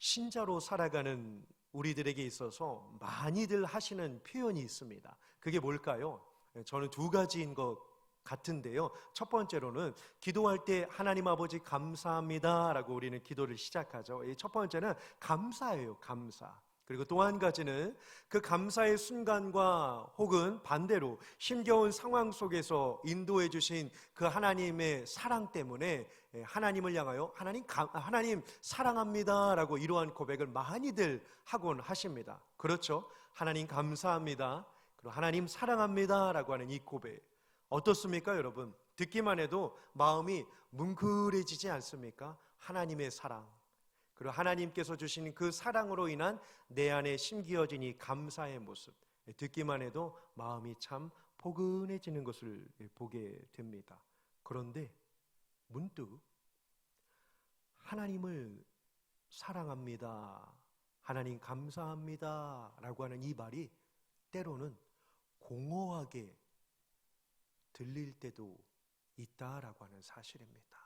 신자로 살아가는 우리들에게 있어서 많이들 하시는 표현이 있습니다. 그게 뭘까요? 저는 두 가지인 것 같은데요. 첫 번째로는 기도할 때 하나님 아버지 감사합니다 라고 우리는 기도를 시작하죠. 이 첫 번째는 감사예요. 감사. 그리고 또 한 가지는 그 감사의 순간과 혹은 반대로 힘겨운 상황 속에서 인도해 주신 그 하나님의 사랑 때문에 하나님을 향하여 하나님 사랑합니다 라고 이러한 고백을 많이들 하곤 하십니다. 그렇죠? 하나님 감사합니다. 그리고 하나님 사랑합니다 라고 하는 이 고백 어떻습니까 여러분? 듣기만 해도 마음이 뭉클해지지 않습니까? 하나님의 사랑, 그리고 하나님께서 주신 그 사랑으로 인한 내 안에 심기어진 이 감사의 모습, 듣기만 해도 마음이 참 포근해지는 것을 보게 됩니다. 그런데 문득 하나님을 사랑합니다, 하나님 감사합니다 라고 하는 이 말이 때로는 공허하게 들릴 때도 있다라고 하는 사실입니다.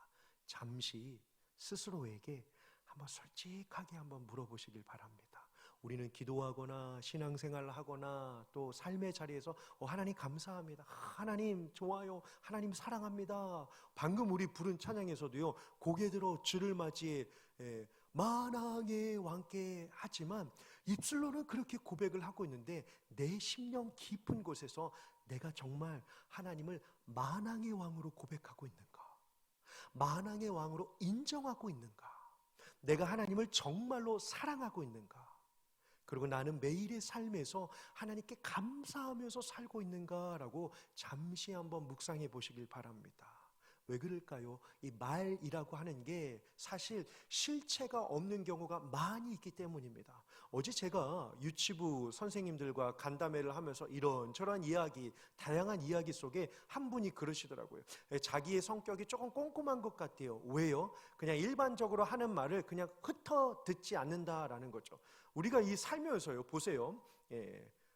잠시 스스로에게 한번 솔직하게 한번 물어보시길 바랍니다. 우리는 기도하거나 신앙생활을 하거나 또 삶의 자리에서 하나님 감사합니다, 하나님 좋아요, 하나님 사랑합니다. 방금 우리 부른 찬양에서도요, 고개 들어 주를 맞이해 만왕의 왕께 하지만 입술로는 그렇게 고백을 하고 있는데 내 심령 깊은 곳에서 내가 정말 하나님을 만왕의 왕으로 고백하고 있는가? 만왕의 왕으로 인정하고 있는가? 내가 하나님을 정말로 사랑하고 있는가? 그리고 나는 매일의 삶에서 하나님께 감사하면서 살고 있는가라고 잠시 한번 묵상해 보시길 바랍니다. 왜 그럴까요? 이 말이라고 하는 게 사실 실체가 없는 경우가 많이 있기 때문입니다. 어제 제가 유치부 선생님들과 간담회를 하면서 이런저런 이야기, 다양한 이야기 속에 한 분이 그러시더라고요. 자기의 성격이 조금 꼼꼼한 것 같아요. 왜요? 그냥 일반적으로 하는 말을 그냥 흩어 듣지 않는다라는 거죠. 우리가 이 살면서요, 보세요.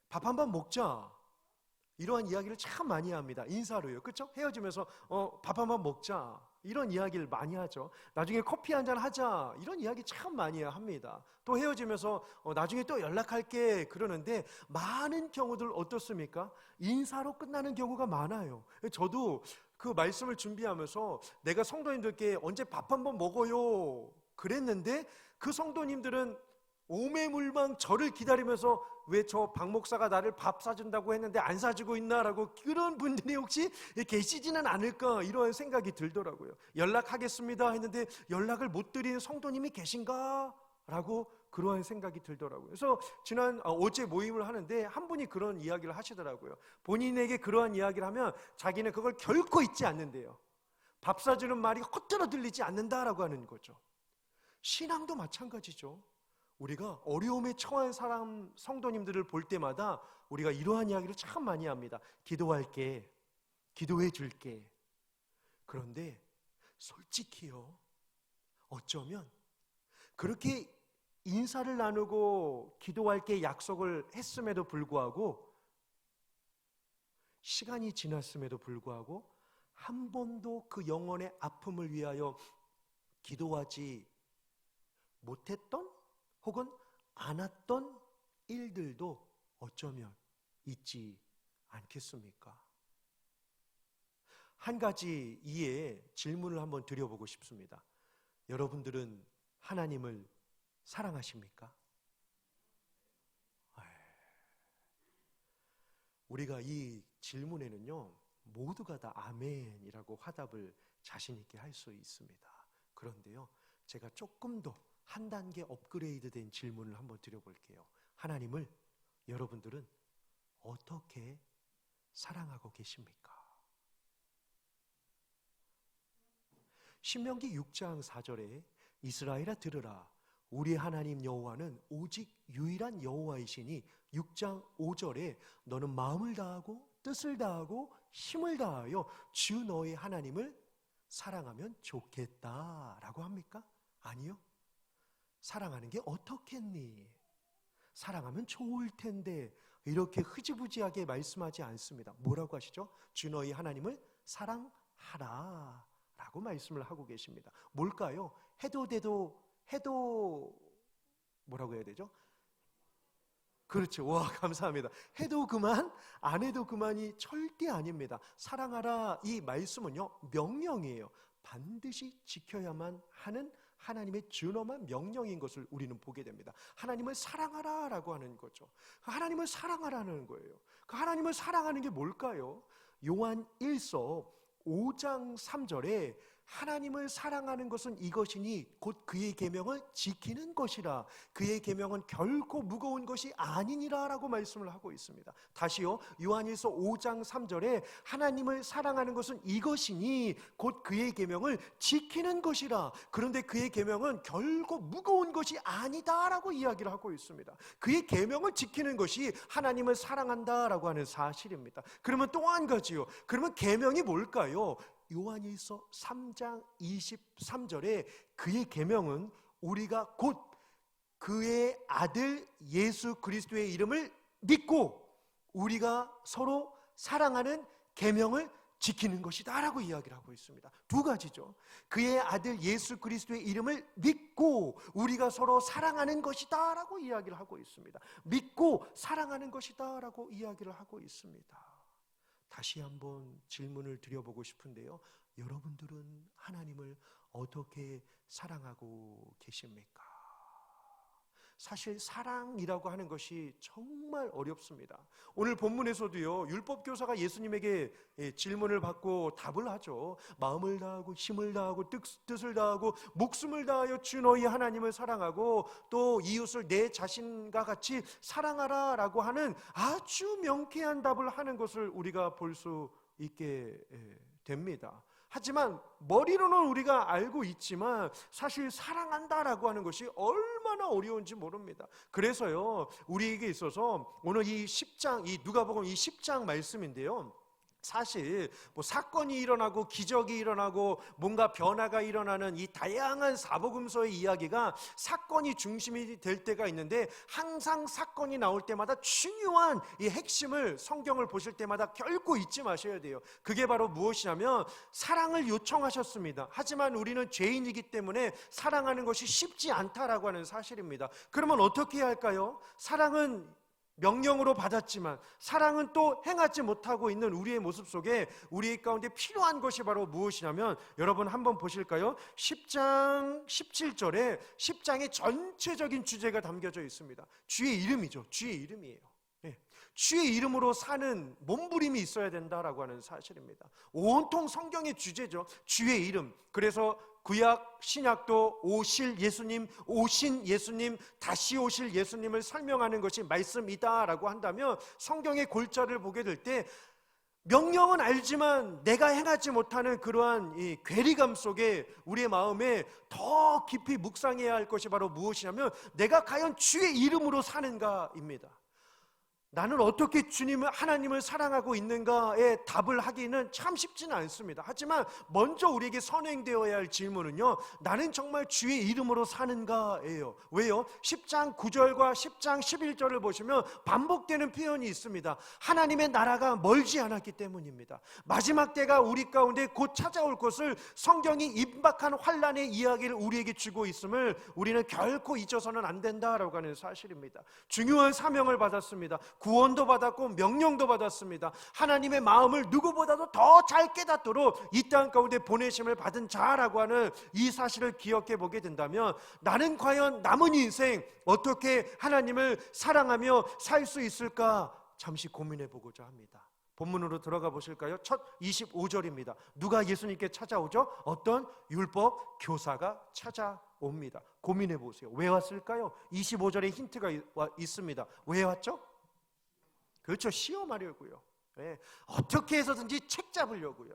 밥 한 번 먹자, 이러한 이야기를 참 많이 합니다. 인사로요. 그렇죠? 헤어지면서 밥 한번 먹자, 이런 이야기를 많이 하죠. 나중에 커피 한잔 하자, 이런 이야기 참 많이 합니다. 또 헤어지면서 나중에 또 연락할게 그러는데 많은 경우들 어떻습니까? 인사로 끝나는 경우가 많아요. 저도 그 말씀을 준비하면서 내가 성도님들께 언제 밥 한번 먹어요 그랬는데 그 성도님들은 오매물망 저를 기다리면서 왜 저 박 목사가 나를 밥 사준다고 했는데 안 사주고 있나라고, 그런 분들이 혹시 계시지는 않을까 이런 생각이 들더라고요. 연락하겠습니다 했는데 연락을 못 드리는 성도님이 계신가? 라고 그러한 생각이 들더라고요. 그래서 어제 모임을 하는데 한 분이 그런 이야기를 하시더라고요. 본인에게 그러한 이야기를 하면 자기는 그걸 결코 잊지 않는데요. 밥 사주는 말이 헛되어 들리지 않는다라고 하는 거죠. 신앙도 마찬가지죠. 우리가 어려움에 처한 사람, 성도님들을 볼 때마다 우리가 이러한 이야기를 참 많이 합니다. 기도할게, 기도해 줄게. 그런데 솔직히요, 어쩌면 그렇게 인사를 나누고 기도할게 약속을 했음에도 불구하고, 시간이 지났음에도 불구하고 한 번도 그 영혼의 아픔을 위하여 기도하지 못했던 혹은 않았던 일들도 어쩌면 있지 않겠습니까? 한 가지 이에 질문을 한번 드려보고 싶습니다. 여러분들은 하나님을 사랑하십니까? 우리가 이 질문에는요, 모두가 다 아멘이라고 화답을 자신 있게 할 수 있습니다. 그런데요, 제가 조금 더 한 단계 업그레이드된 질문을 한번 드려볼게요. 하나님을 여러분들은 어떻게 사랑하고 계십니까? 신명기 6장 4절에 이스라엘아 들으라, 우리 하나님 여호와는 오직 유일한 여호와이시니 6장 5절에 너는 마음을 다하고 뜻을 다하고 힘을 다하여 주 너의 하나님을 사랑하면 좋겠다라고 합니까? 아니요. 사랑하는 게 어떻겠니? 사랑하면 좋을 텐데 이렇게 흐지부지하게 말씀하지 않습니다. 뭐라고 하시죠? 주 너희 하나님을 사랑하라 라고 말씀을 하고 계십니다. 뭘까요? 해도 뭐라고 해야 되죠? 그렇죠. 와, 감사합니다. 해도 그만, 안 해도 그만이 절대 아닙니다. 사랑하라 이 말씀은요, 명령이에요. 반드시 지켜야만 하는 하나님의 준엄한 명령인 것을 우리는 보게 됩니다. 하나님을 사랑하라라고 하는 거죠. 하나님을 사랑하라는 거예요. 그 하나님을 사랑하는 게 뭘까요? 요한 1서 5장 3절에 하나님을 사랑하는 것은 이것이니 곧 그의 계명을 지키는 것이라. 그의 계명은 결코 무거운 것이 아니니라 라고 말씀을 하고 있습니다. 다시요, 요한일서 5장 3절에 하나님을 사랑하는 것은 이것이니 곧 그의 계명을 지키는 것이라. 그런데 그의 계명은 결코 무거운 것이 아니다 라고 이야기를 하고 있습니다. 그의 계명을 지키는 것이 하나님을 사랑한다라고 하는 사실입니다. 그러면 또 한 가지요, 그러면 계명이 뭘까요? 요한일서 3장 23절에 그의 계명은 우리가 곧 그의 아들 예수 그리스도의 이름을 믿고 우리가 서로 사랑하는 계명을 지키는 것이다 라고 이야기를 하고 있습니다. 두 가지죠. 그의 아들 예수 그리스도의 이름을 믿고 우리가 서로 사랑하는 것이다 라고 이야기를 하고 있습니다. 믿고 사랑하는 것이다 라고 이야기를 하고 있습니다. 다시 한번 질문을 드려보고 싶은데요, 여러분들은 하나님을 어떻게 사랑하고 계십니까? 사실 사랑이라고 하는 것이 정말 어렵습니다. 오늘 본문에서도요, 율법교사가 예수님에게 질문을 받고 답을 하죠. 마음을 다하고 힘을 다하고 뜻을 다하고 목숨을 다하여 주 너희 하나님을 사랑하고 또 이웃을 내 자신과 같이 사랑하라 라고 하는 아주 명쾌한 답을 하는 것을 우리가 볼 수 있게 됩니다. 하지만 머리로는 우리가 알고 있지만 사실 사랑한다라고 하는 것이 얼마나 어려운지 모릅니다. 그래서요, 우리에게 있어서 오늘 이 10장, 이 누가복음 이 10장 말씀인데요, 사실 뭐 사건이 일어나고 기적이 일어나고 뭔가 변화가 일어나는 이 다양한 사복음서의 이야기가 사건이 중심이 될 때가 있는데, 항상 사건이 나올 때마다 중요한 이 핵심을 성경을 보실 때마다 결코 잊지 마셔야 돼요. 그게 바로 무엇이냐면 사랑을 요청하셨습니다. 하지만 우리는 죄인이기 때문에 사랑하는 것이 쉽지 않다라고 하는 사실입니다. 그러면 어떻게 해야 할까요? 사랑은 명령으로 받았지만 사랑은 또 행하지 못하고 있는 우리의 모습 속에 우리 가운데 필요한 것이 바로 무엇이냐면, 여러분 한번 보실까요? 10장 17절에 10장의 전체적인 주제가 담겨져 있습니다. 주의 이름이죠. 주의 이름이에요. 주의 이름으로 사는 몸부림이 있어야 된다라고 하는 사실입니다. 온통 성경의 주제죠. 주의 이름. 그래서 구약 신약도 오실 예수님, 오신 예수님, 다시 오실 예수님을 설명하는 것이 말씀이다라고 한다면, 성경의 골자를 보게 될 때 명령은 알지만 내가 행하지 못하는 그러한 이 괴리감 속에 우리의 마음에 더 깊이 묵상해야 할 것이 바로 무엇이냐면, 내가 과연 주의 이름으로 사는가입니다. 나는 어떻게 주님을, 하나님을 사랑하고 있는가에 답을 하기는 참 쉽지는 않습니다. 하지만 먼저 우리에게 선행되어야 할 질문은요, 나는 정말 주의 이름으로 사는가예요. 왜요? 10장 9절과 10장 11절을 보시면 반복되는 표현이 있습니다. 하나님의 나라가 멀지 않았기 때문입니다. 마지막 때가 우리 가운데 곧 찾아올 것을 성경이 임박한 환란의 이야기를 우리에게 주고 있음을 우리는 결코 잊어서는 안 된다라고 하는 사실입니다. 중요한 사명을 받았습니다. 구원도 받았고 명령도 받았습니다. 하나님의 마음을 누구보다도 더 잘 깨닫도록 이 땅 가운데 보내심을 받은 자라고 하는 이 사실을 기억해 보게 된다면, 나는 과연 남은 인생 어떻게 하나님을 사랑하며 살 수 있을까 잠시 고민해 보고자 합니다. 본문으로 들어가 보실까요? 첫 25절입니다. 누가 예수님께 찾아오죠? 어떤 율법 교사가 찾아옵니다. 고민해 보세요. 왜 왔을까요? 25절에 힌트가 있습니다. 왜 왔죠? 그렇죠. 시험하려고요. 네. 어떻게 해서든지 책 잡으려고요.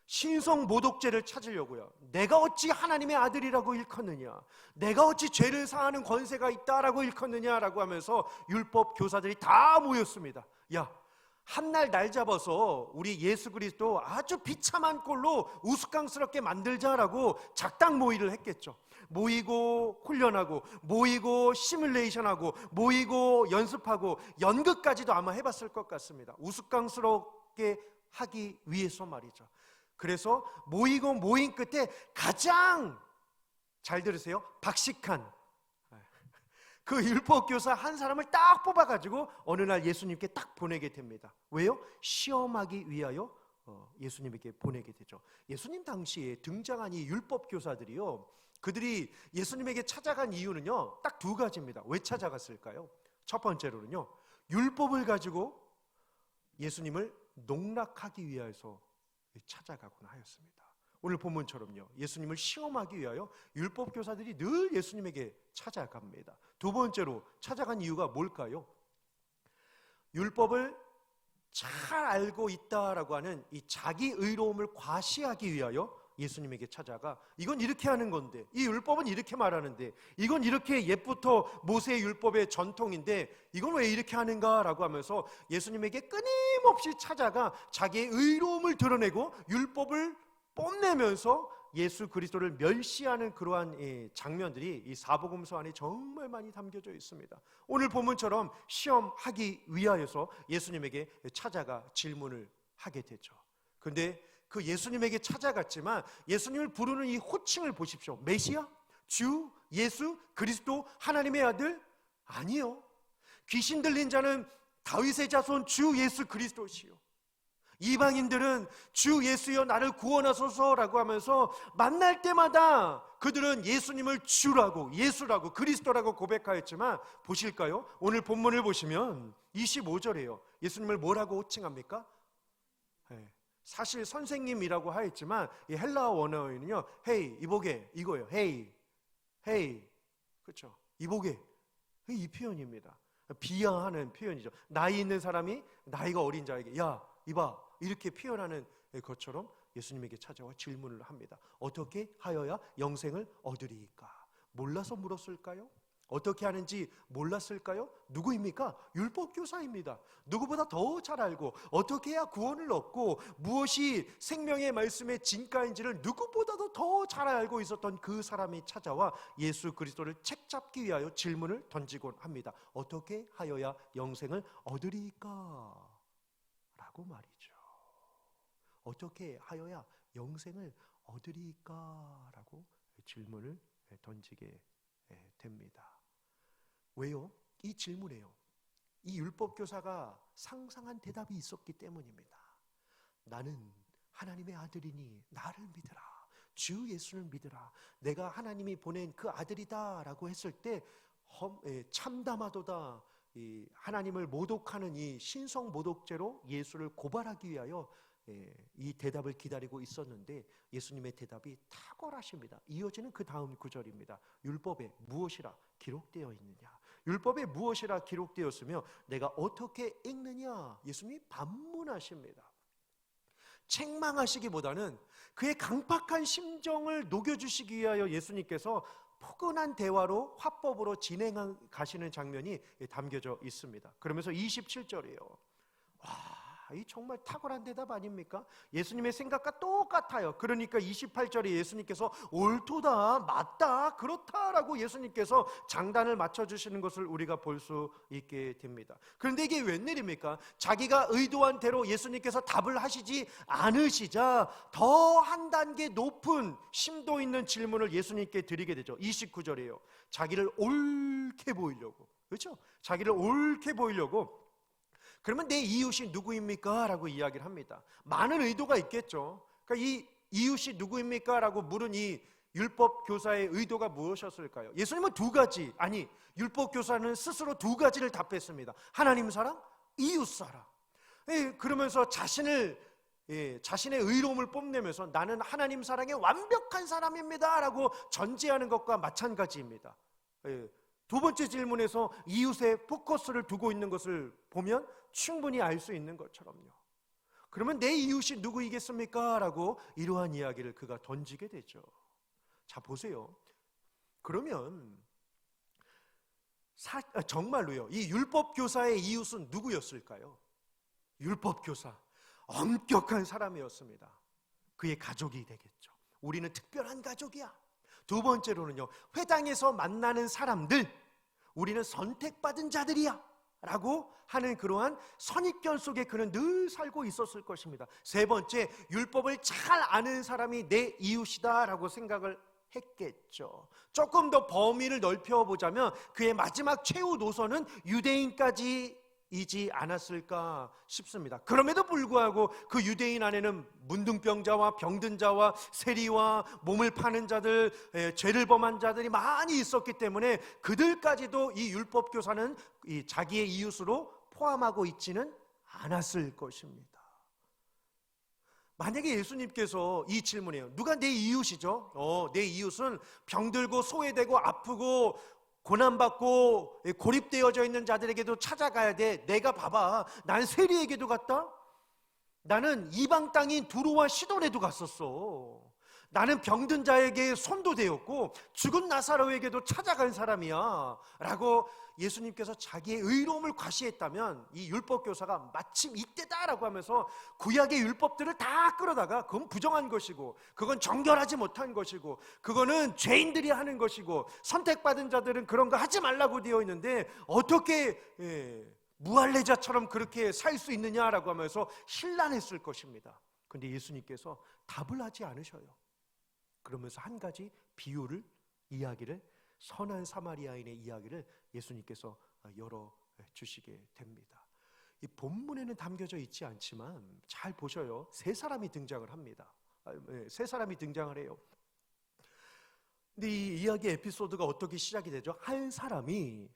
신성 모독죄를 찾으려고요. 내가 어찌 하나님의 아들이라고 일컫느냐, 내가 어찌 죄를 사하는 권세가 있다라고 일컫느냐라고 하면서 율법 교사들이 다 모였습니다. 야, 한날 날 잡아서 우리 예수 그리스도 아주 비참한 꼴로 우스꽝스럽게 만들자라고 작당 모의를 했겠죠. 모이고 훈련하고 모이고 시뮬레이션하고 모이고 연습하고 연극까지도 아마 해봤을 것 같습니다. 우스꽝스럽게 하기 위해서 말이죠. 그래서 모이고 모인 끝에 가장, 잘 들으세요, 박식한, 그 율법 교사 한 사람을 딱 뽑아가지고 어느 날 예수님께 딱 보내게 됩니다. 왜요? 시험하기 위하여 예수님에게 보내게 되죠. 예수님 당시에 등장한 이 율법 교사들이요, 그들이 예수님에게 찾아간 이유는요 딱 두 가지입니다. 왜 찾아갔을까요? 첫 번째로는요, 율법을 가지고 예수님을 농락하기 위해서 찾아가곤 하였습니다. 오늘 본문처럼요, 예수님을 시험하기 위하여 율법 교사들이 늘 예수님에게 찾아갑니다. 두 번째로 찾아간 이유가 뭘까요? 율법을 잘 알고 있다라고 하는 이 자기 의로움을 과시하기 위하여 예수님에게 찾아가, 이건 이렇게 하는 건데, 이 율법은 이렇게 말하는데, 이건 이렇게 옛부터 모세의 율법의 전통인데 이건 왜 이렇게 하는가라고 하면서 예수님에게 끊임없이 찾아가 자기의 의로움을 드러내고 율법을 뽐내면서 예수 그리스도를 멸시하는 그러한 장면들이 이 사복음서 안에 정말 많이 담겨져 있습니다. 오늘 본문처럼 시험하기 위하여서 예수님에게 찾아가 질문을 하게 되죠. 그런데 그 예수님에게 찾아갔지만 예수님을 부르는 이 호칭을 보십시오. 메시아? 주? 예수? 그리스도? 하나님의 아들? 아니요. 귀신 들린 자는 다윗의 자손 주 예수 그리스도시요, 이방인들은 주 예수여 나를 구원하소서라고 하면서 만날 때마다 그들은 예수님을 주라고, 예수라고, 그리스도라고 고백하였지만, 보실까요? 오늘 본문을 보시면 25절이에요. 예수님을 뭐라고 호칭합니까? 사실 선생님이라고 하였지만 이 헬라어 원어에는요, 헤이, 이보게, 이거예요. 헤이, 헤이, 그렇죠? 이보게, 이 표현입니다. 비하하는 표현이죠. 나이 있는 사람이 나이가 어린 자에게 야, 이봐, 이렇게 표현하는 것처럼 예수님에게 찾아와 질문을 합니다. 어떻게 하여야 영생을 얻으리이까? 몰라서 물었을까요? 어떻게 하는지 몰랐을까요? 누구입니까? 율법교사입니다. 누구보다 더 잘 알고 어떻게 해야 구원을 얻고 무엇이 생명의 말씀의 진가인지를 누구보다도 더 잘 알고 있었던 그 사람이 찾아와 예수 그리스도를 책잡기 위하여 질문을 던지곤 합니다. 어떻게 하여야 영생을 얻으리이까? 라고 말이죠. 어떻게 하여야 영생을 얻으리이까? 라고 질문을 던지게 됩니다. 왜요? 이 질문에요, 이 율법교사가 상상한 대답이 있었기 때문입니다. 나는 하나님의 아들이니 나를 믿으라, 주 예수를 믿으라, 내가 하나님이 보낸 그 아들이다 라고 했을 때 참담하도다 하나님을 모독하는 이 신성 모독죄로 예수를 고발하기 위하여 이 대답을 기다리고 있었는데 예수님의 대답이 탁월하십니다. 이어지는 그 다음 구절입니다. 율법에 무엇이라 기록되어 있느냐? 율법에 무엇이라 기록되었으며 내가 어떻게 읽느냐? 예수님이 반문하십니다. 책망하시기보다는 그의 강팍한 심정을 녹여주시기 위하여 예수님께서 포근한 대화로 화법으로 진행하시는 장면이 담겨져 있습니다. 그러면서 27절이에요. 와, 이 정말 탁월한 대답 아닙니까? 예수님의 생각과 똑같아요. 그러니까 28절에 예수님께서 옳도다, 맞다, 그렇다라고 예수님께서 장단을 맞춰주시는 것을 우리가 볼 수 있게 됩니다. 그런데 이게 웬일입니까? 자기가 의도한 대로 예수님께서 답을 하시지 않으시자 더 한 단계 높은 심도 있는 질문을 예수님께 드리게 되죠. 29절이에요. 자기를 옳게 보이려고, 그렇죠? 자기를 옳게 보이려고, 그러면 내 이웃이 누구입니까? 라고 이야기를 합니다. 많은 의도가 있겠죠. 그러니까 이 이웃이 누구입니까? 라고 물은 이 율법 교사의 의도가 무엇이었을까요? 예수님은 두 가지, 아니 율법 교사는 스스로 두 가지를 답했습니다. 하나님 사랑, 이웃 사랑. 그러면서 자신의 의로움을 뽐내면서 나는 하나님 사랑의 완벽한 사람입니다 라고 전제하는 것과 마찬가지입니다. 두 번째 질문에서 이웃에 포커스를 두고 있는 것을 보면 충분히 알 수 있는 것처럼요. 그러면 내 이웃이 누구이겠습니까? 라고 이러한 이야기를 그가 던지게 되죠. 자, 보세요. 그러면 정말로요, 이 율법교사의 이웃은 누구였을까요? 율법교사, 엄격한 사람이었습니다. 그의 가족이 되겠죠. 우리는 특별한 가족이야. 두 번째로는요, 회당에서 만나는 사람들, 우리는 선택받은 자들이야 라고 하는 그러한 선입견 속에 그는 늘 살고 있었을 것입니다. 세 번째, 율법을 잘 아는 사람이 내 이웃이다 라고 생각을 했겠죠. 조금 더 범위를 넓혀보자면 그의 마지막 최후 노선은 유대인까지이지 않았을까 싶습니다. 그럼에도 불구하고 그 유대인 안에는 문둥병자와 병든 자와 세리와 몸을 파는 자들, 죄를 범한 자들이 많이 있었기 때문에 그들까지도 이 율법교사는 자기의 이웃으로 포함하고 있지는 않았을 것입니다. 만약에 예수님께서 이 질문이에요. 누가 내 이웃이죠? 내 이웃은 병들고 소외되고 아프고 고난받고 고립되어져 있는 자들에게도 찾아가야 돼. 내가 봐봐. 난 세리에게도 갔다. 나는 이방 땅인 두로와 시돈에도 갔었어. 나는 병든 자에게 손도 대었고 죽은 나사로에게도 찾아간 사람이야 라고 예수님께서 자기의 의로움을 과시했다면 이 율법교사가 마침 이때다라고 하면서 구약의 율법들을 다 끌어다가 그건 부정한 것이고 그건 정결하지 못한 것이고 그거는 죄인들이 하는 것이고 선택받은 자들은 그런 거 하지 말라고 되어 있는데 어떻게 무할례자처럼 그렇게 살 수 있느냐라고 하면서 신란했을 것입니다. 그런데 예수님께서 답을 하지 않으셔요. 그러면서 한 가지 비유를 이야기를 선한 사마리아인의 이야기를 예수님께서 열어주시게 됩니다. 이 본문에는 담겨져 있지 않지만 잘 보셔요. 세 사람이 등장을 합니다. 세 사람이 등장을 해요. 근데 이 이야기 에피소드가 어떻게 시작이 되죠? 한 사람이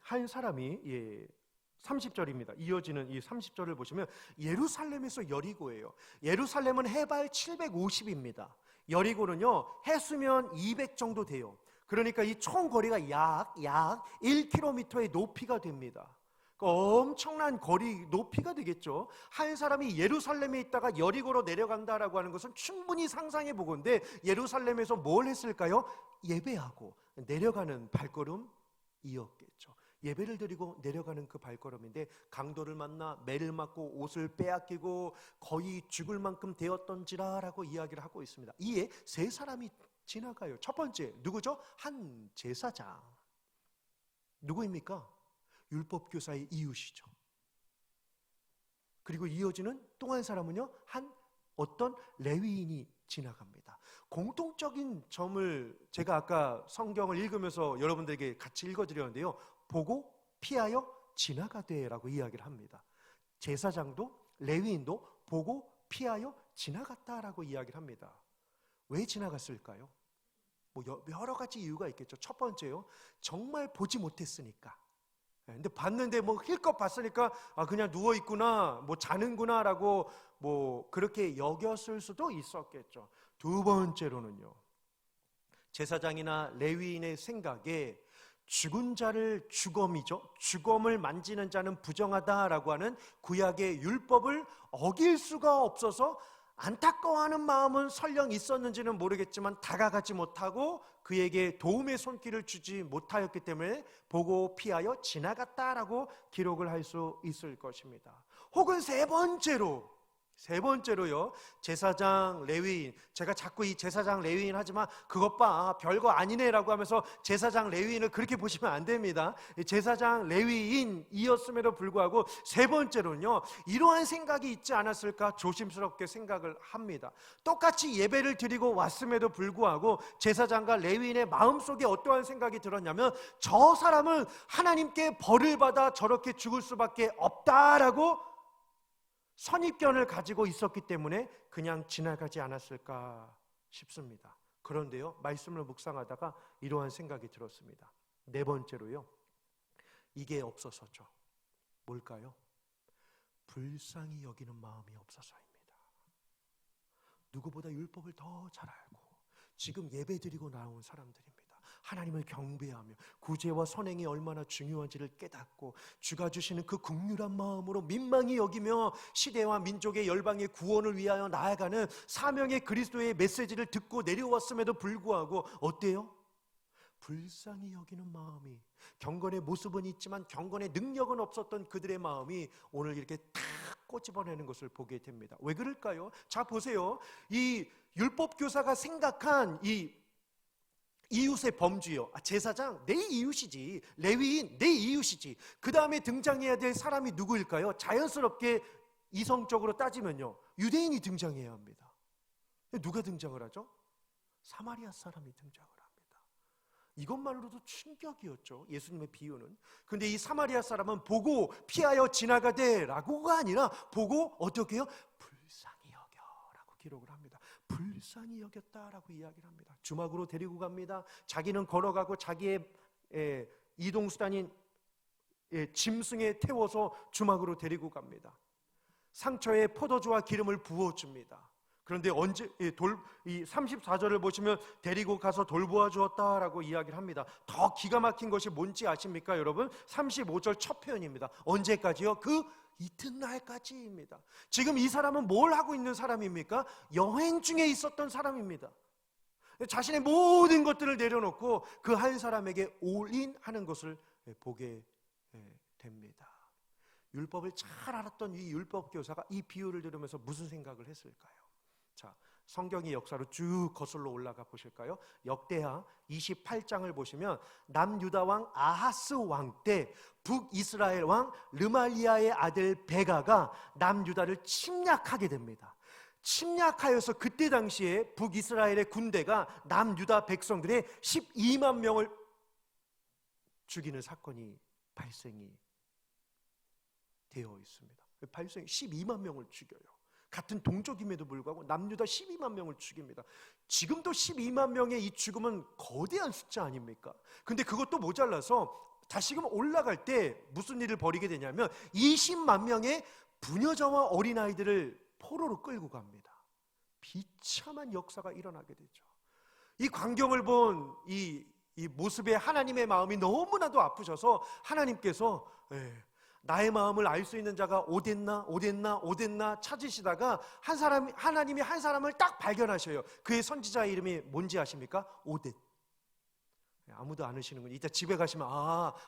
30절입니다. 이어지는 이 30절을 보시면 예루살렘에서 여리고예요. 예루살렘은 해발 750입니다. 여리고는요 해수면 200 정도 돼요. 그러니까 이 총 거리가 약 1km의 높이가 됩니다. 엄청난 거리 높이가 되겠죠. 한 사람이 예루살렘에 있다가 여리고로 내려간다라고 하는 것은 충분히 상상해 보건데 예루살렘에서 뭘 했을까요? 예배하고 내려가는 발걸음이었겠죠. 예배를 드리고 내려가는 그 발걸음인데 강도를 만나 매를 맞고 옷을 빼앗기고 거의 죽을 만큼 되었던지라라고 이야기를 하고 있습니다. 이에 세 사람이 지나가요. 첫 번째 누구죠? 한 제사장. 누구입니까? 율법교사의 이웃이죠. 그리고 이어지는 또 한 사람은요 한 어떤 레위인이 지나갑니다. 공통적인 점을 제가 아까 성경을 읽으면서 여러분들에게 같이 읽어드렸는데요, 보고 피하여 지나가되라고 이야기를 합니다. 제사장도 레위인도 보고 피하여 지나갔다라고 이야기를 합니다. 왜 지나갔을까요? 여러 가지 이유가 있겠죠. 첫 번째요, 정말 보지 못했으니까. 근데 봤는데 힐끗 봤으니까 그냥 누워 있구나, 자는구나 라고 그렇게 여겼을 수도 있었겠죠. 두 번째로는요, 제사장이나 레위인의 생각에 죽은 자를 죽음을 만지는 자는 부정하다라고 하는 구약의 율법을 어길 수가 없어서 안타까워하는 마음은 설령 있었는지는 모르겠지만 다가가지 못하고 그에게 도움의 손길을 주지 못하였기 때문에 보고 피하여 지나갔다라고 기록을 할 수 있을 것입니다. 혹은 세 번째로요, 제사장 레위인. 제가 자꾸 이 제사장 레위인 하지만 그것 봐 별거 아니네라고 하면서 제사장 레위인을 그렇게 보시면 안 됩니다. 제사장 레위인이었음에도 불구하고 세 번째로는요, 이러한 생각이 있지 않았을까 조심스럽게 생각을 합니다. 똑같이 예배를 드리고 왔음에도 불구하고 제사장과 레위인의 마음속에 어떠한 생각이 들었냐면 저 사람은 하나님께 벌을 받아 저렇게 죽을 수밖에 없다라고 선입견을 가지고 있었기 때문에 그냥 지나가지 않았을까 싶습니다. 그런데요, 말씀을 묵상하다가 이러한 생각이 들었습니다. 네 번째로요, 이게 없어서죠. 뭘까요? 불쌍히 여기는 마음이 없어서입니다. 누구보다 율법을 더 잘 알고 지금 예배드리고 나온 사람들입니다. 하나님을 경배하며 구제와 선행이 얼마나 중요한지를 깨닫고 주가 주시는 그 긍휼한 마음으로 민망히 여기며 시대와 민족의 열방의 구원을 위하여 나아가는 사명의 그리스도의 메시지를 듣고 내려왔음에도 불구하고 어때요? 불쌍히 여기는 마음이, 경건의 모습은 있지만 경건의 능력은 없었던 그들의 마음이 오늘 이렇게 탁 꼬집어내는 것을 보게 됩니다. 왜 그럴까요? 자 보세요. 이 율법교사가 생각한 이 이웃의 범주요, 제사장 내 이웃이지, 레위인 내 이웃이지, 그 다음에 등장해야 될 사람이 누구일까요? 자연스럽게 이성적으로 따지면요, 유대인이 등장해야 합니다. 누가 등장을 하죠? 사마리아 사람이 등장을 합니다. 이것만으로도 충격이었죠. 예수님의 비유는. 근데 이 사마리아 사람은 보고 피하여 지나가되 라고가 아니라 보고 어떻게 해요? 불쌍히 여겨라고 기록을 합니다. 불쌍히 여겼다라고 이야기를 합니다. 주막으로 데리고 갑니다. 자기는 걸어가고 자기의 이동수단인 짐승에 태워서 주막으로 데리고 갑니다. 상처에 포도주와 기름을 부어줍니다. 그런데 이 34절을 보시면 데리고 가서 돌보아 주었다라고 이야기를 합니다. 더 기가 막힌 것이 뭔지 아십니까 여러분? 35절 첫 표현입니다. 언제까지요? 그 이튿날까지입니다. 지금 이 사람은 뭘 하고 있는 사람입니까? 여행 중에 있었던 사람입니다. 자신의 모든 것들을 내려놓고 그 한 사람에게 올인하는 것을 보게 됩니다. 율법을 잘 알았던 이 율법 교사가 이 비유를 들으면서 무슨 생각을 했을까요? 자, 성경의 역사로 쭉 거슬러 올라가 보실까요? 역대하 28장을 보시면 남유다 왕 아하스 왕 때 북이스라엘 왕 르말리아의 아들 베가가 남유다를 침략하게 됩니다. 침략하여서 그때 당시에 북이스라엘의 군대가 남유다 백성들의 12만 명을 죽이는 사건이 발생이 되어 있습니다. 12만 명을 죽여요. 같은 동족임에도 불구하고 남유다 12만 명을 죽입니다. 지금도 12만 명의 이 죽음은 거대한 숫자 아닙니까? 근데 그것도 모자라서 다시금 올라갈 때 무슨 일을 벌이게 되냐면 20만 명의 부녀자와 어린아이들을 포로로 끌고 갑니다. 비참한 역사가 일어나게 되죠. 이 광경을 본 이 모습에 하나님의 마음이 너무나도 아프셔서 하나님께서 나의 마음을 알 수 있는 자가 오댔나 찾으시다가 하나님이 한 사람을 딱 발견하셔요. 그의 선지자 이름이 뭔지 아십니까? 오뎃. 아무도 안 아시는군요. 이따 집에 가시면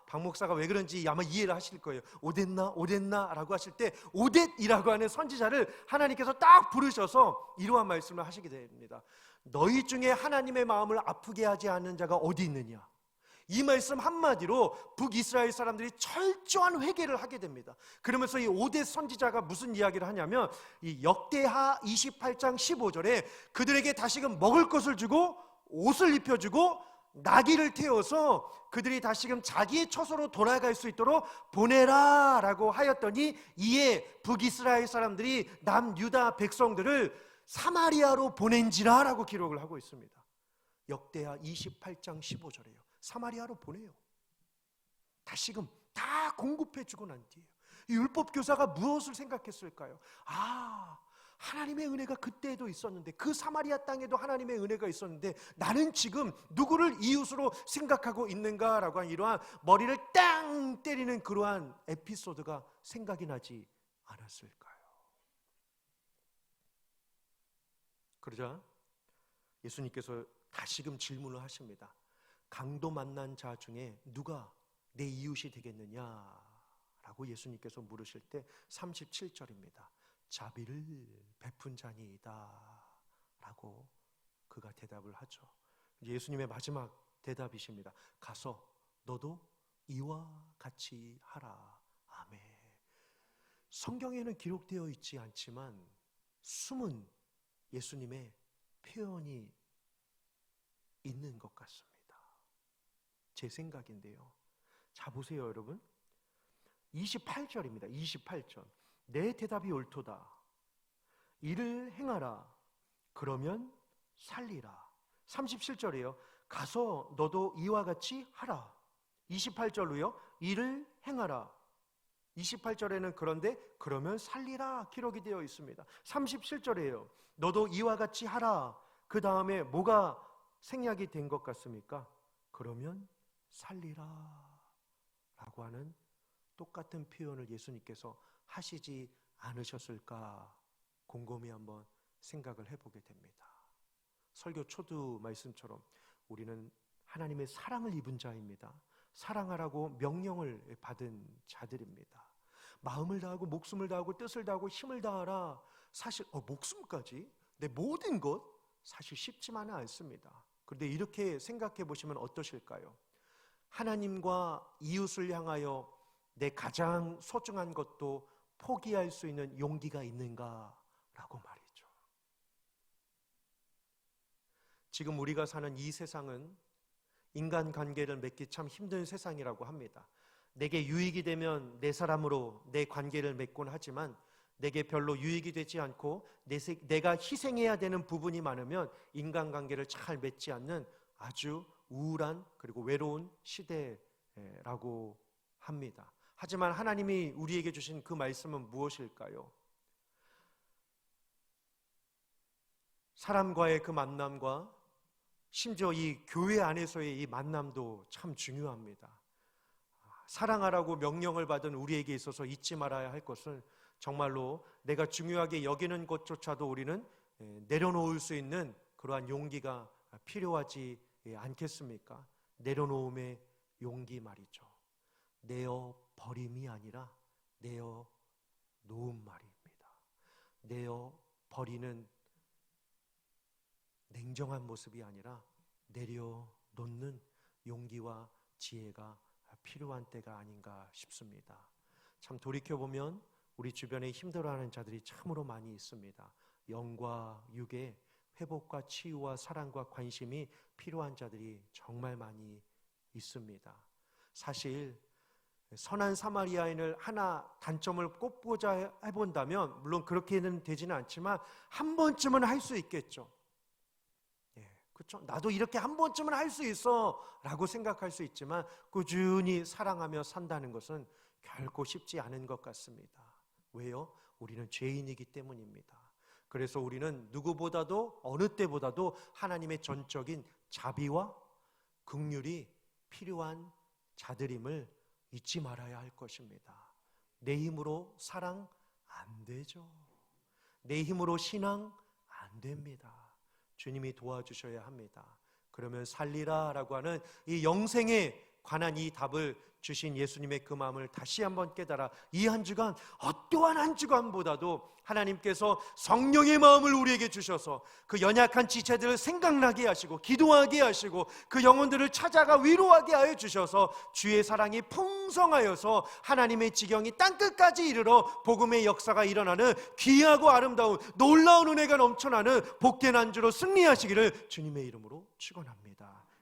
박 목사가 왜 그런지 아마 이해를 하실 거예요. 오댔나 라고 하실 때 오뎃이라고 하는 선지자를 하나님께서 딱 부르셔서 이러한 말씀을 하시게 됩니다. 너희 중에 하나님의 마음을 아프게 하지 않는 자가 어디 있느냐? 이 말씀 한마디로 북이스라엘 사람들이 철저한 회개를 하게 됩니다. 그러면서 이 오뎃 선지자가 무슨 이야기를 하냐면 이 역대하 28장 15절에 그들에게 다시금 먹을 것을 주고 옷을 입혀주고 나귀를 태워서 그들이 다시금 자기의 처소로 돌아갈 수 있도록 보내라 라고 하였더니 이에 북이스라엘 사람들이 남유다 백성들을 사마리아로 보낸지라 라고 기록을 하고 있습니다. 역대하 28장 15절에요. 사마리아로 보내요. 다시금 다 공급해주고 난 뒤에요. 이 율법교사가 무엇을 생각했을까요? 하나님의 은혜가 그때에도 있었는데 그 사마리아 땅에도 하나님의 은혜가 있었는데 나는 지금 누구를 이웃으로 생각하고 있는가라고 한 이러한 머리를 땅 때리는 그러한 에피소드가 생각이 나지 않았을까요? 그러자 예수님께서 다시금 질문을 하십니다. 강도 만난 자 중에 누가 내 이웃이 되겠느냐? 라고 예수님께서 물으실 때 37절입니다. 자비를 베푼 자니이다 라고 그가 대답을 하죠. 예수님의 마지막 대답이십니다. 가서 너도 이와 같이 하라. 아멘. 성경에는 기록되어 있지 않지만 숨은 예수님의 표현이 있는 것 같습니다. 제 생각인데요. 자 보세요 여러분. 28절입니다. 28절. 내 대답이 옳도다. 이를 행하라. 그러면 살리라. 37절이에요. 가서 너도 이와 같이 하라. 28절로요. 이를 행하라. 28절에는 그런데 그러면 살리라 기록이 되어 있습니다. 37절이에요. 너도 이와 같이 하라. 그 다음에 뭐가 생략이 된 것 같습니까? 그러면 살리라 라고 하는 똑같은 표현을 예수님께서 하시지 않으셨을까 곰곰이 한번 생각을 해보게 됩니다. 설교 초두 말씀처럼 우리는 하나님의 사랑을 입은 자입니다. 사랑하라고 명령을 받은 자들입니다. 마음을 다하고 목숨을 다하고 뜻을 다하고 힘을 다하라. 사실 목숨까지 내 모든 것 사실 쉽지만은 않습니다. 그런데 이렇게 생각해 보시면 어떠실까요? 하나님과 이웃을 향하여 내 가장 소중한 것도 포기할 수 있는 용기가 있는가라고 말이죠. 지금 우리가 사는 이 세상은 인간관계를 맺기 참 힘든 세상이라고 합니다. 내게 유익이 되면 내 사람으로 내 관계를 맺곤 하지만 내게 별로 유익이 되지 않고 내가 희생해야 되는 부분이 많으면 인간관계를 잘 맺지 않는 아주 우울한 그리고 외로운 시대라고 합니다. 하지만 하나님이 우리에게 주신 그 말씀은 무엇일까요? 사람과의 그 만남과 심지어 이 교회 안에서의 이 만남도 참 중요합니다. 사랑하라고 명령을 받은 우리에게 있어서 잊지 말아야 할 것은 정말로 내가 중요하게 여기는 것조차도 우리는 내려놓을 수 있는 그러한 용기가 필요하지 않겠습니까? 내려놓음의 용기 말이죠. 내어 버림이 아니라 내어 놓음 말입니다. 내어 버리는 냉정한 모습이 아니라 내려놓는 용기와 지혜가 필요한 때가 아닌가 싶습니다. 참 돌이켜보면 우리 주변에 힘들어하는 자들이 참으로 많이 있습니다. 영과 육의 회복과 치유와 사랑과 관심이 필요한 자들이 정말 많이 있습니다. 사실 선한 사마리아인을 하나 단점을 꼽고자 해본다면 물론 그렇게는 되지는 않지만 한 번쯤은 할 수 있겠죠. 그렇죠? 나도 이렇게 한 번쯤은 할 수 있어 라고 생각할 수 있지만 꾸준히 사랑하며 산다는 것은 결코 쉽지 않은 것 같습니다. 왜요? 우리는 죄인이기 때문입니다. 그래서 우리는 누구보다도 어느 때보다도 하나님의 전적인 자비와 긍휼이 필요한 자들임을 잊지 말아야 할 것입니다. 내 힘으로 사랑 안 되죠. 내 힘으로 신앙 안 됩니다. 주님이 도와주셔야 합니다. 그러면 살리라 라고 하는 이 영생에 관한 이 답을 주신 예수님의 그 마음을 다시 한번 깨달아 이 한 주간 어떠한 한 주간보다도 하나님께서 성령의 마음을 우리에게 주셔서 그 연약한 지체들을 생각나게 하시고 기도하게 하시고 그 영혼들을 찾아가 위로하게 하여 주셔서 주의 사랑이 풍성하여서 하나님의 지경이 땅끝까지 이르러 복음의 역사가 일어나는 귀하고 아름다운 놀라운 은혜가 넘쳐나는 복된 한 주로 승리하시기를 주님의 이름으로 축원합니다.